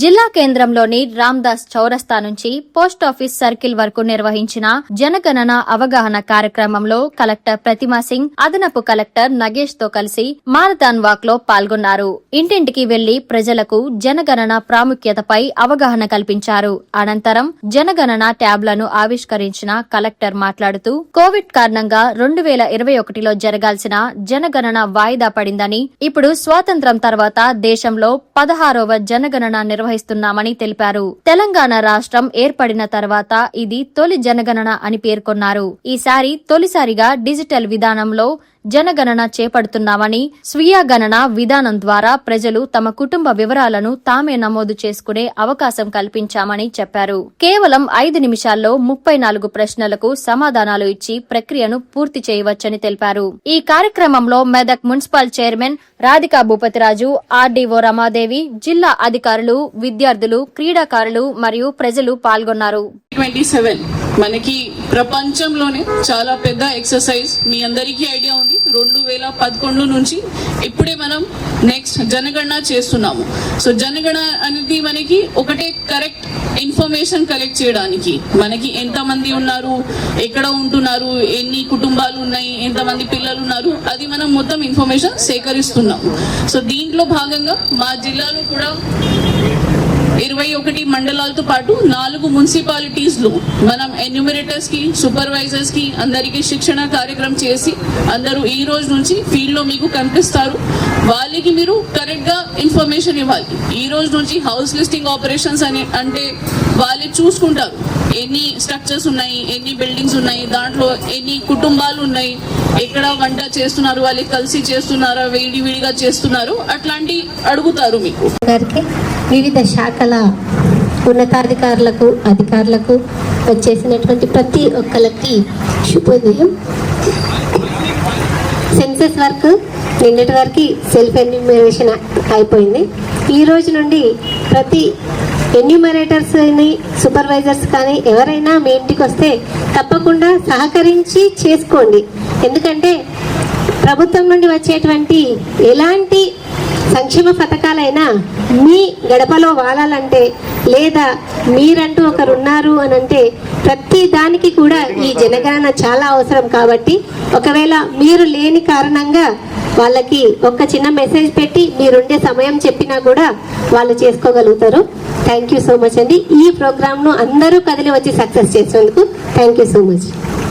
జిల్లా కేంద్రంలోని రామ్దాస్ చౌరస్తా నుంచి పోస్టాఫీస్ సర్కిల్ వరకు నిర్వహించిన జనగణన అవగాహన కార్యక్రమంలో కలెక్టర్ ప్రతిమా సింగ్, అదనపు కలెక్టర్ నగేష్ తో కలిసి మారథాన్ వాక్ లో పాల్గొన్నారు. ఇంటింటికి వెళ్లి ప్రజలకు జనగణన ప్రాముఖ్యతపై అవగాహన కల్పించారు. అనంతరం జనగణన ట్యాబ్లను ఆవిష్కరించిన కలెక్టర్ మాట్లాడుతూ కోవిడ్ కారణంగా 2021లో జరగాల్సిన జనగణన వాయిదా పడిందని, ఇప్పుడు స్వాతంత్ర్యం తర్వాత దేశంలో 16వ జనగణన నిర్వహిస్తున్నామని తెలిపారు. తెలంగాణ రాష్ట్రం ఏర్పడిన తర్వాత ఇది తొలి జనగణన అని పేర్కొన్నారు. ఈసారి తొలిసారిగా డిజిటల్ విధానంలో జనగణన చేపడుతున్నామని, స్వీయ గణన విధానం ద్వారా ప్రజలు తమ కుటుంబ వివరాలను తామే నమోదు చేసుకునే అవకాశం కల్పించామని చెప్పారు. కేవలం 5 నిమిషాల్లో 34 ప్రశ్నలకు సమాధానాలు ఇచ్చి ప్రక్రియను పూర్తి చేయవచ్చని తెలిపారు. ఈ కార్యక్రమంలో Medak municipal chairman Radhika Bhupathiraju, RDO Ramadevi, జిల్లా అధికారులు, విద్యార్థులు, క్రీడాకారులు మరియు ప్రజలు పాల్గొన్నారు. 27 మనకి ప్రపంచంలోనే చాలా పెద్ద ఎక్సర్సైజ్, మీ అందరికీ ఐడియా ఉంది. 2011 నుంచి ఇప్పుడే మనం నెక్స్ట్ జనగణన చేస్తున్నాము. సో జనగణన అనేది మనకి ఒకటే కరెక్ట్ ఇన్ఫర్మేషన్ కలెక్ట్ చేయడానికి, మనకి ఎంతమంది ఉన్నారు, ఎక్కడ ఉంటున్నారు, ఎన్ని కుటుంబాలు ఉన్నాయి, ఎంతమంది పిల్లలు ఉన్నారు, అది మనం మొత్తం ఇన్ఫర్మేషన్ సేకరిస్తున్నాము. సో దీంట్లో భాగంగా మా జిల్లాలో కూడా 21 మండలాలతో పాటు 4 మున్సిపాలిటీస్ లో మనం ఎన్యూమరేటర్స్ కి, సూపర్వైజర్స్ కి అందరికీ శిక్షణ కార్యక్రమం చేసి అందరూ ఈ రోజు నుంచి ఫీల్డ్ లో మీకు కనిపిస్తారు. వాళ్ళకి మీరు కరెక్ట్ గా ఇన్ఫర్మేషన్ ఇవ్వాలి. ఈ రోజు నుంచి హౌస్ లిస్టింగ్ ఆపరేషన్స్ అంటే వాళ్ళే చూసుకుంటారు ఎన్ని స్ట్రక్చర్స్ ఉన్నాయి, ఎన్ని బిల్డింగ్స్ ఉన్నాయి, దాంట్లో ఎన్ని కుటుంబాలు ఉన్నాయి, ఎక్కడ వంట చేస్తున్నారు, వాళ్ళకి కలిసి చేస్తున్నారా, విడిగా చేస్తున్నారు, అట్లాంటి అడుగుతారు మీకు. వివిధ శాఖల ఉన్నతాధికారులకు, అధికారులకు వచ్చేసినటువంటి ప్రతి ఒక్కరికి శుభోదయం. సెన్సస్ వర్క్ నిన్నటి వరకు సెల్ఫ్ ఎన్యూమరేషన్ అయిపోయింది. ఈ రోజు నుండి ప్రతి ఎన్యూమరేటర్స్ అని, సూపర్వైజర్స్ కానీ ఎవరైనా మీ ఇంటికి వస్తే తప్పకుండా సహకరించి చేసుకోండి. ఎందుకంటే ప్రభుత్వం నుండి వచ్చేటువంటి ఎలాంటి సంక్షేమ పథకాలైనా మీ గడపలో వాలాలంటే, లేదా మీరంటూ ఒకరు ఉన్నారు అని అంటే ప్రతి దానికి కూడా ఈ జనగణన చాలా అవసరం. కాబట్టి ఒకవేళ మీరు లేని కారణంగా వాళ్ళకి ఒక చిన్న మెసేజ్ పెట్టి మీరుండే సమయం చెప్పినా కూడా వాళ్ళు చేసుకోగలుగుతారు. థ్యాంక్ యూ సో మచ్ అండి. ఈ ప్రోగ్రామ్ను అందరూ కదిలి వచ్చి సక్సెస్ చేసినందుకు థ్యాంక్ యూ సో మచ్.